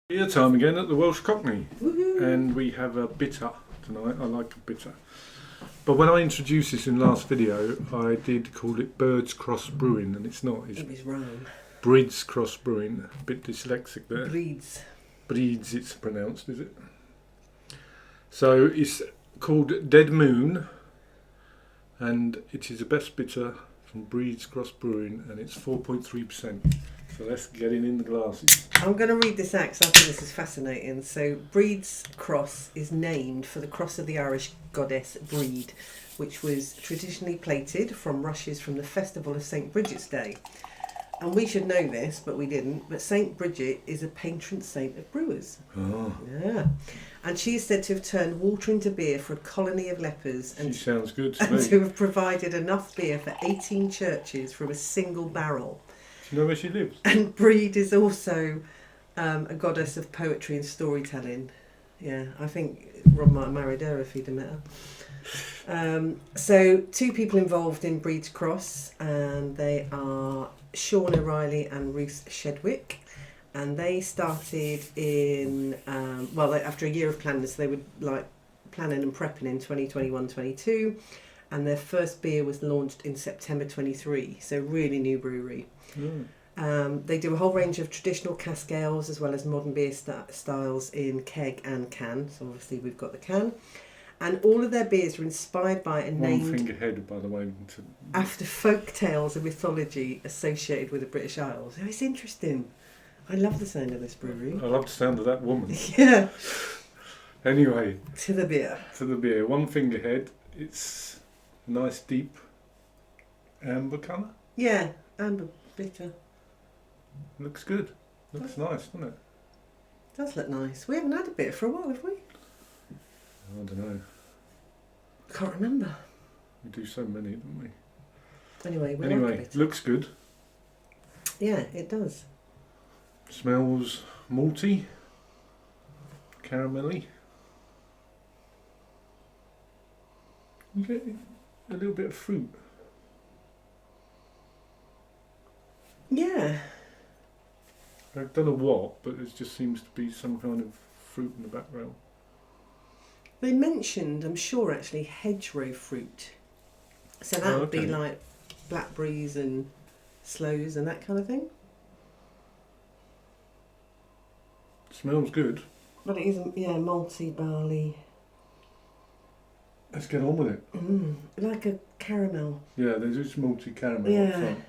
Beer time again at the Welsh Cockney. Woohoo. And we have a bitter tonight. I like a bitter. But when I introduced this in last video, I did call it Bird's Cross Brewing, and it's not. It's It was wrong. Brid's Cross Brewing. A bit dyslexic there. Breeds. Breeds it's pronounced, is it? So it's called Dead Moon, and it is the best bitter from Brid's Cross Brewing, and it's 4.3%. So let's get it in the glasses. I'm going to read this out because I think this is fascinating. So, Breed's Cross is named for the cross of the Irish goddess Brid, which was traditionally plated from rushes from the festival of St. Bridget's Day. And we should know this, but we didn't. But St. Bridget is a patron saint of brewers. Oh, Yeah. And she is said to have turned water into beer for a colony of lepers she and sounds good to and me. to have provided enough beer for 18 churches from a single barrel. Do you know where she lives? And Brid is also a goddess of poetry and storytelling. Yeah, I think Rob might have married her if he'd have met her. So, two people involved in Brid's Cross, and they are Sean O'Reilly and Ruth Shedwick. And they started in, after a year of planning, so they were like planning and prepping in 2021-22. And their first beer was launched in September 23, so really new brewery. Mm. They do a whole range of traditional cask ales as well as modern beer styles in keg and can. So obviously we've got the can. And all of their beers are inspired by and One named finger head, by the way. after folk tales and mythology associated with the British Isles. Oh, it's interesting. I love the sound of this brewery. I love the sound of that woman. Yeah. Anyway, To the beer. to the beer. One finger head. It's a nice deep amber colour. Yeah, amber bitter. Looks good. Looks nice, doesn't it? Does look nice. We haven't had a beer for a while, have we? I don't know. Can't remember. We do so many, don't we? Anyway, we like a Anyway, bitter. looks good. Yeah, it does. Smells malty, caramelly. You get a little bit of fruit. Yeah. I don't know what, but there just seems to be some kind of fruit in the background. They mentioned, I'm sure actually, hedgerow fruit. So that would be okay. like blackberries and sloes and that kind of thing. Smells good. But it isn't, yeah, malty, barley. Let's get on with it. Like a caramel. Yeah, there's this malty caramel Yeah. up front.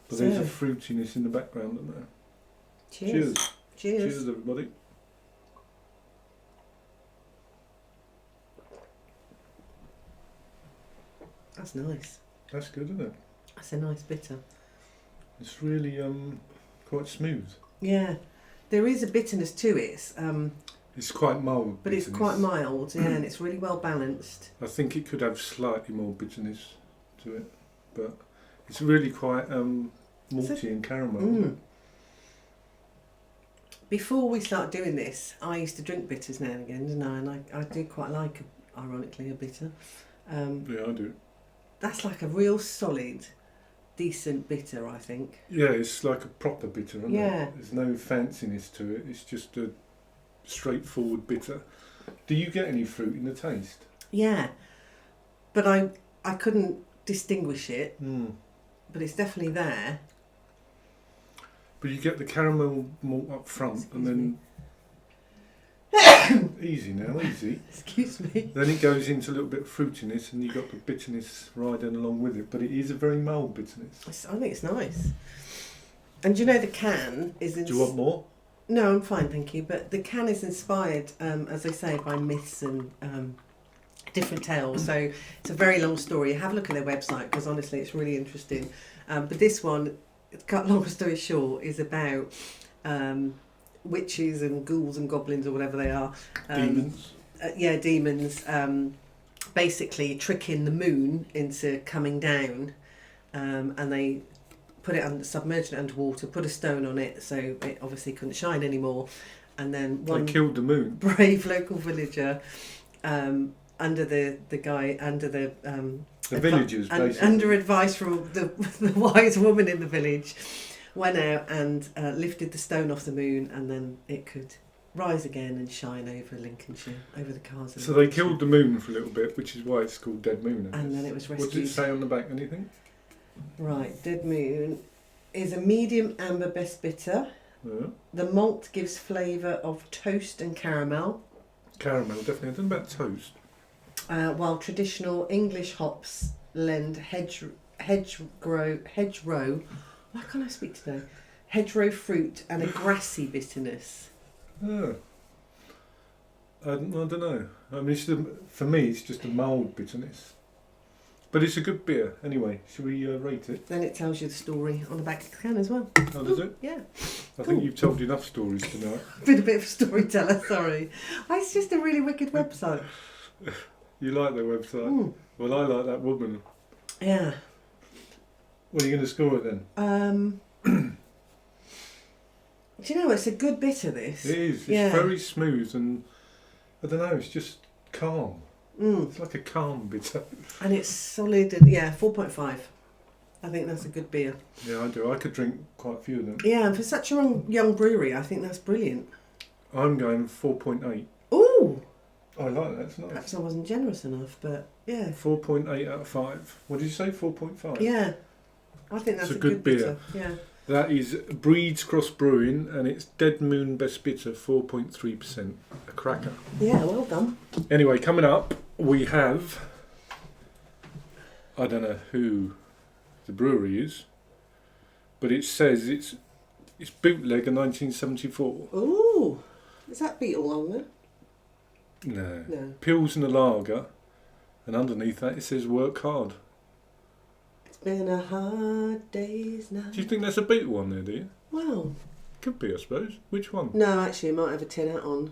But there's a So- fruitiness in the background, isn't there? Cheers. Cheers. Cheers, everybody. That's nice. That's good, isn't it? That's a nice bitter. It's really quite smooth. Yeah. There is a bitterness to it, It's quite mild. but it's bitterness. quite mild, yeah, and it's really well balanced. I think it could have slightly more bitterness to it, but it's really quite malty and caramel. Isn't it? Before we start doing this, I used to drink bitters now and again, didn't I? And I do quite like, ironically, a bitter. Yeah, I do. That's like a real solid, decent bitter, I think. Yeah, it's like a proper bitter, isn't Yeah. it? There's no fanciness to it. It's just a straightforward bitter. Do you get any fruit in the taste? Yeah, but I couldn't distinguish it, Mm. but it's definitely there. But you get the caramel malt up front, Excuse and then easy now, easy. Excuse me. Then it goes into a little bit of fruitiness, and you got the bitterness riding along with it. But it is a very mild bitterness. I think it's nice. And do you know the can is... Do you want more? No, I'm fine, thank you. But the can is inspired, as I say, by myths and different tales. So it's a very long story. Have a look at their website because honestly, it's really interesting. But this one, cut long story short, is about witches and ghouls and goblins or whatever they are. Demons. Demons. Basically tricking the moon into coming down, and they put it under, submerged it underwater, put a stone on it so it obviously couldn't shine anymore, and then one They killed the moon. brave local villager under the The villagers, basically. under advice from the wise woman in the village, went out and lifted the stone off the moon, and then it could rise again and shine over Lincolnshire, over the cars. So they killed the moon for a little bit, which is why it's called Dead Moon. And then it was rescued. What does it say on the back? Anything? Right, Dead Moon is a medium amber best bitter. Yeah. The malt gives flavour of toast and caramel. Caramel, definitely. I don't know about toast. While traditional English hops lend hedgerow. Why can't I speak today? Hedgerow fruit and a grassy bitterness. Yeah. I don't know. I mean, for me, it's just a mild bitterness. But it's a good beer. Anyway, should we rate it? Then it tells you the story on the back of the can as well. Oh, does it? Yeah. I think you've told enough stories tonight. I've been a bit of a storyteller, sorry. It's just a really wicked website. You like the website? Mm. Well, I like that woman. Yeah. What are you going to score it then? Do you know, it's a good bitter, this. It is. It's Yeah. very smooth and, I don't know, it's just calm. Mm. It's like a calm bitter. And it's solid, and 4.5. I think that's a good beer. Yeah, I do. I could drink quite a few of them. Yeah, and for such a young brewery, I think that's brilliant. I'm going 4.8. Ooh! I like that. It's nice. Perhaps I wasn't generous enough, but yeah. 4.8 out of 5. What did you say? 4.5? Yeah. I think that's It's a a good beer. bitter. Yeah. That is Breed's Cross Brewing, and it's Dead Moon Best Bitter, 4.3%. A cracker. Yeah, well done. Anyway, coming up, we have... I don't know who the brewery is, but it says it's bootlegger 1974. Ooh! Is that Beetle on there? No. No. Pilsner Lager, and underneath that it says work hard. It's been a hard day's night. Do you think there's a Beatle one there, do you? Well, Could be, I suppose. Which one? no, actually, it might have a tin hat on.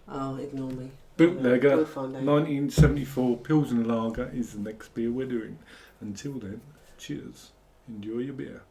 Oh, ignore me. Bootlegger, We'll find out. 1974 Pilsner Lager is the next beer we're doing. Until then, cheers. Enjoy your beer.